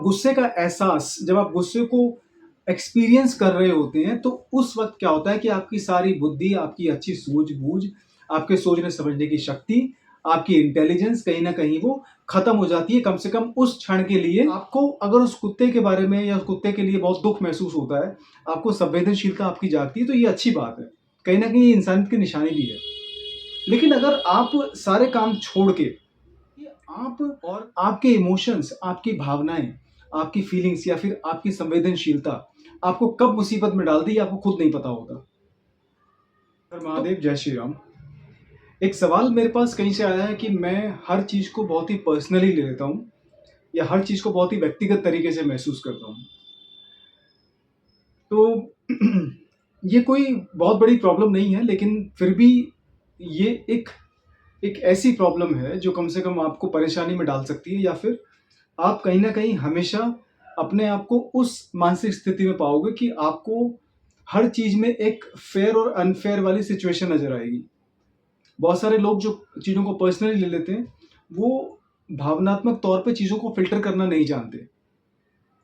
गुस्से का एहसास जब आप गुस्से को एक्सपीरियंस कर रहे होते हैं, तो उस वक़्त क्या होता है कि आपकी सारी बुद्धि, आपकी अच्छी सूझ-बूझ, आपके सोचने-समझने की शक्ति, आपकी इंटेलिजेंस कहीं न कहीं वो ख़त्म हो जाती है, कम से कम उस क्षण के लिए। आपको अगर उस कुत्ते के बारे में या उस कुत्ते के लिए बहुत दुःख महसूस होता है, आपको संवेदनशीलता आपकी जागती है, तो ये अच्छी बात है। कहीं न कहीं ये इंसानियत की निशानी भी है। लेकिन अगर आप सारे काम छोड़ के कि आप और आपके इमोशंस, आपकी भावनाएँ, आपकी फीलिंग्स या फिर आपकी संवेदनशीलता आपको कब मुसीबत में डाल दी, ये आपको खुद नहीं पता होता। हर महादेव, जय श्री राम। एक सवाल मेरे पास कहीं से आया है कि मैं हर चीज़ को बहुत ही पर्सनली ले लेता हूँ या हर चीज़ को बहुत ही व्यक्तिगत तरीके से महसूस करता हूँ। तो ये कोई बहुत बड़ी प्रॉब्लम नहीं है, लेकिन फिर भी ये एक एक ऐसी प्रॉब्लम है जो कम से कम आपको परेशानी में डाल सकती है, या फिर आप कहीं न कहीं हमेशा अपने आप को उस मानसिक स्थिति में पाओगे कि आपको हर चीज़ में एक फ़ेयर और अनफ़ेयर वाली सिचुएशन नज़र आएगी। बहुत सारे लोग जो चीज़ों को पर्सनली ले लेते हैं, वो भावनात्मक तौर पे चीज़ों को फ़िल्टर करना नहीं जानते।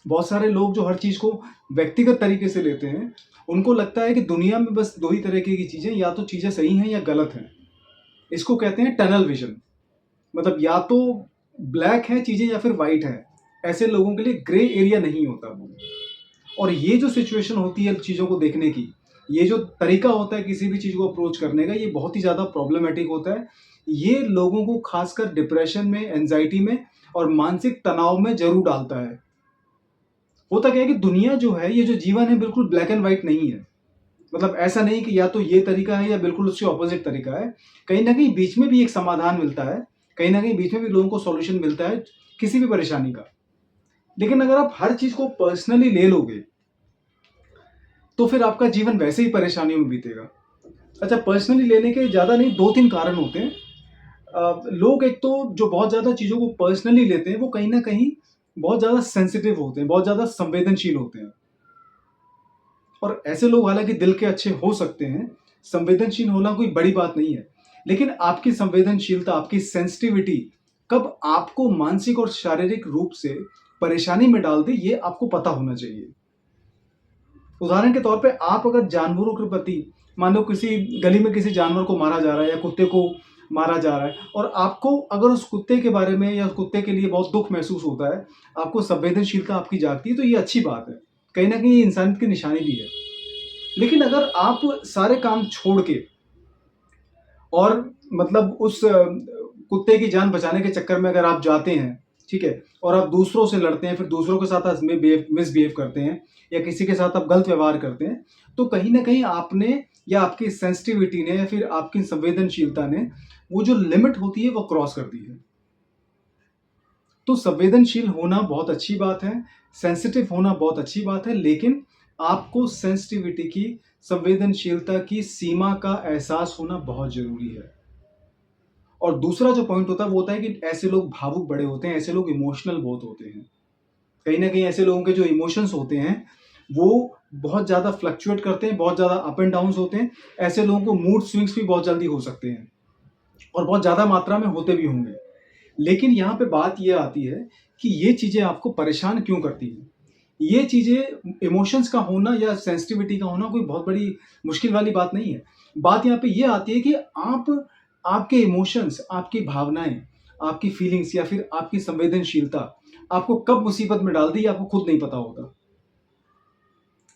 बहुत सारे लोग जो हर चीज़ को व्यक्तिगत तरीके से लेते हैं, उनको लगता है कि दुनिया में बस 2 ही तरीके की चीज़ें, या तो चीज़ें सही हैं या गलत हैं। इसको कहते हैं टनल विज़न। मतलब या तो ब्लैक है चीज़ें या फिर व्हाइट है। ऐसे लोगों के लिए ग्रे एरिया नहीं होता वो। और ये जो सिचुएशन होती है चीज़ों को देखने की, ये जो तरीका होता है किसी भी चीज़ को अप्रोच करने का, ये बहुत ही ज़्यादा प्रॉब्लमैटिक होता है। ये लोगों को खासकर डिप्रेशन में, एंग्ज़ायटी में और मानसिक तनाव में ज़रूर डालता है। होता क्या है कि दुनिया जो है, ये जो जीवन है, बिल्कुल ब्लैक एंड व्हाइट नहीं है। मतलब ऐसा नहीं कि या तो ये तरीका है या बिल्कुल उससे ऑपोज़िट तरीका है। कहीं न कहीं बीच में भी एक समाधान मिलता है। कहीं न कहीं बीच में भी लोगों को सॉल्यूशन मिलता है किसी भी परेशानी का। लेकिन अगर आप हर चीज़ को पर्सनली ले लोगे, तो फिर आपका जीवन वैसे ही परेशानियों में बीतेगा। अच्छा, पर्सनली लेने के ज़्यादा नहीं, 2-3 कारण होते हैं। लोग एक तो जो बहुत ज़्यादा चीज़ों को पर्सनली लेते हैं, वो कहीं न कहीं बहुत ज़्यादा सेंसिटिव होते हैं, बहुत ज़्यादा संवेदनशील होते हैं। और ऐसे लोग हालाँकि दिल के अच्छे हो सकते हैं, संवेदनशील होना कोई बड़ी बात नहीं है। लेकिन आपकी संवेदनशीलता, आपकी सेंसिटिविटी कब आपको मानसिक और शारीरिक रूप से परेशानी में डाल दे, ये आपको पता होना चाहिए। उदाहरण के तौर पे आप अगर जानवरों के प्रति, मान लो किसी गली में किसी जानवर को मारा जा रहा है या कुत्ते को मारा जा रहा है, और आपको अगर उस कुत्ते के बारे में या उस कुत्ते के लिए बहुत दुःख महसूस होता है, आपको संवेदनशीलता आपकी जागती है, तो ये अच्छी बात है। कहीं न कहीं ये इंसानियत की निशानी भी है। लेकिन अगर आप सारे काम छोड़ के और मतलब उस कुत्ते की जान बचाने के चक्कर में अगर आप जाते हैं, ठीक है? और आप दूसरों से लड़ते हैं, फिर दूसरों के साथ मिसबिहेव करते हैं या किसी के साथ आप गलत व्यवहार करते हैं, तो कहीं न कहीं आपने या आपकी सेंसिटिविटी ने या फिर आपकी संवेदनशीलता ने वो जो लिमिट होती है वो क्रॉस कर दी है। तो संवेदनशील होना बहुत अच्छी बात है, सेंसिटिव होना बहुत अच्छी बात है, लेकिन आपको सेंसिटिविटी की, संवेदनशीलता की सीमा का एहसास होना बहुत ज़रूरी है। और दूसरा जो पॉइंट होता है वो होता है कि ऐसे लोग भावुक बड़े होते हैं, ऐसे लोग इमोशनल बहुत होते हैं। कहीं न कहीं ऐसे लोगों के जो इमोशंस होते हैं, वो बहुत ज़्यादा फ्लक्चुएट करते हैं, बहुत ज़्यादा अप एंड डाउन्स होते हैं। ऐसे लोगों को मूड स्विंग्स भी बहुत जल्दी हो सकते हैं और बहुत ज़्यादा मात्रा में होते भी होंगे। लेकिन यहाँ पे बात ये आती है कि ये चीज़ें आपको परेशान क्यों करती हैं? ये चीज़ें, इमोशंस का होना या सेंसिटिविटी का होना कोई बहुत बड़ी मुश्किल वाली बात नहीं है। बात यहाँ पे ये आती है कि आपके इमोशंस, आपकी भावनाएँ, आपकी फीलिंग्स या फिर आपकी संवेदनशीलता आपको कब मुसीबत में डाल दी, ये आपको खुद नहीं पता होता।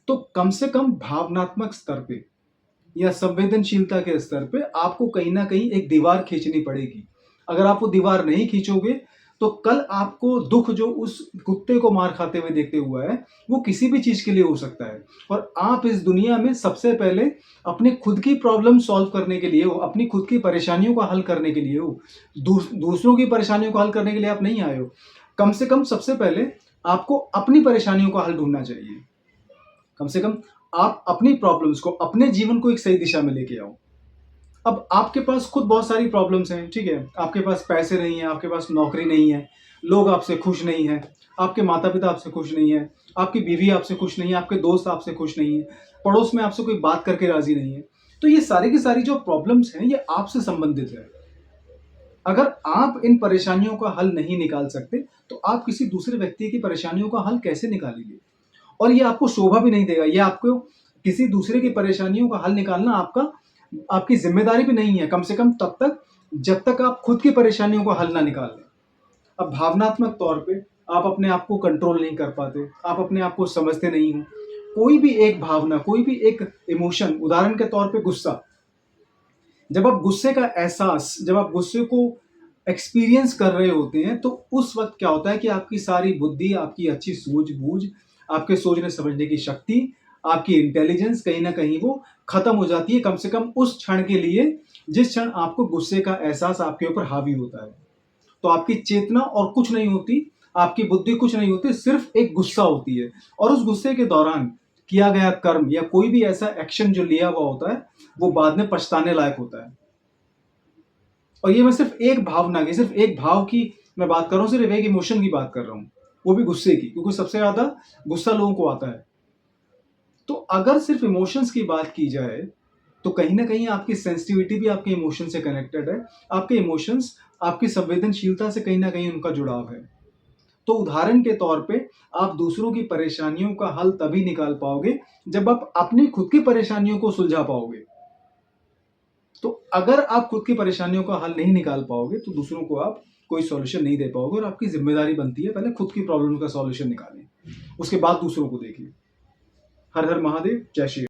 तो कम से कम भावनात्मक स्तर पे या संवेदनशीलता के स्तर पे आपको कहीं न कहीं एक दीवार खींचनी पड़ेगी। अगर आप वो दीवार नहीं खींचोगे, तो कल आपको दुःख जो उस कुत्ते को मार खाते हुए देखते हुआ है, वो किसी भी चीज़ के लिए हो सकता है। और आप इस दुनिया में सबसे पहले अपनी खुद की प्रॉब्लम सॉल्व करने के लिए हो, अपनी खुद की परेशानियों का हल करने के लिए हो। दूसरों की परेशानियों को हल करने के लिए आप नहीं आए हो। कम से कम सबसे पहले आपको अपनी परेशानियों का हल ढूँढना चाहिए। कम से कम आप अपनी प्रॉब्लम्स को, अपने जीवन को एक सही दिशा में लेके आओ। अब आपके पास खुद बहुत सारी प्रॉब्लम्स हैं, ठीक है? आपके पास पैसे नहीं हैं, आपके पास नौकरी नहीं है, लोग आपसे खुश नहीं हैं, आपके माता-पिता आपसे खुश नहीं हैं, आपकी बीवी आपसे खुश नहीं है, आपके दोस्त आपसे खुश नहीं हैं, पड़ोस में आपसे कोई बात करके राज़ी नहीं है। तो ये सारी की सारी जो प्रॉब्लम्स हैं, ये आपसे संबंधित है। अगर आप इन परेशानियों का हल नहीं निकाल सकते, तो आप किसी दूसरे व्यक्ति की परेशानियों का हल कैसे निकालेंगे? और ये आपको शोभा भी नहीं देगा। ये आपको किसी दूसरे की परेशानियों का हल निकालना आपकी ज़िम्मेदारी भी नहीं है, कम से कम तब तक जब तक आप खुद की परेशानियों का हल ना निकाल लें। अब भावनात्मक तौर पे आप अपने आप को कंट्रोल नहीं कर पाते, आप अपने आप को समझते नहीं हो। कोई भी एक भावना, कोई भी एक इमोशन, उदाहरण के तौर पे गुस्सा, जब आप गुस्से को एक्सपीरियंस कर रहे होते हैं, तो उस वक़्त क्या होता है कि आपकी सारी बुद्धि, आपकी अच्छी सूझ-बूझ, आपके सोचने-समझने की शक्ति, आपकी इंटेलिजेंस कहीं न कहीं वो खत्म हो जाती है, कम से कम उस क्षण के लिए, जिस क्षण आपको गुस्से का एहसास आपके ऊपर हावी होता है। तो आपकी चेतना और कुछ नहीं होती, आपकी बुद्धि कुछ नहीं होती, सिर्फ़ एक गुस्सा होती है और उस गुस्से के दौरान किया गया कर्म या कोई भी ऐसा एक्शन जो लिया हुआ होता है, वो बाद में पछताने लायक होता है। और ये मैं सिर्फ़ एक भाव की मैं बात कर रहा हूँ, सिर्फ़ एक इमोशन की बात कर रहा हूँ, वो भी गुस्से की, क्योंकि सबसे ज़्यादा गुस्सा लोगों को आता है। तो अगर सिर्फ़ इमोशंस की बात की जाए, तो कहीं न कहीं आपकी सेंसिटिविटी भी आपके इमोशन से कनेक्टेड है। आपके इमोशंस, आपकी संवेदनशीलता से कहीं न कहीं उनका जुड़ाव है। तो उदाहरण के तौर पे आप दूसरों की परेशानियों का हल तभी निकाल पाओगे, जब आप अपनी खुद की परेशानियों को सुलझा पाओगे। तो अगर आप खुद की परेशानियों का हल नहीं निकाल पाओगे, तो दूसरों को आप कोई सॉल्यूशन नहीं दे पाओगे और आपकी ज़िम्मेदारी बनती है पहले खुद की प्रॉब्लम का सॉल्यूशन निकालें, उसके बाद दूसरों को देखिए। हर हर महादेव, जय श्री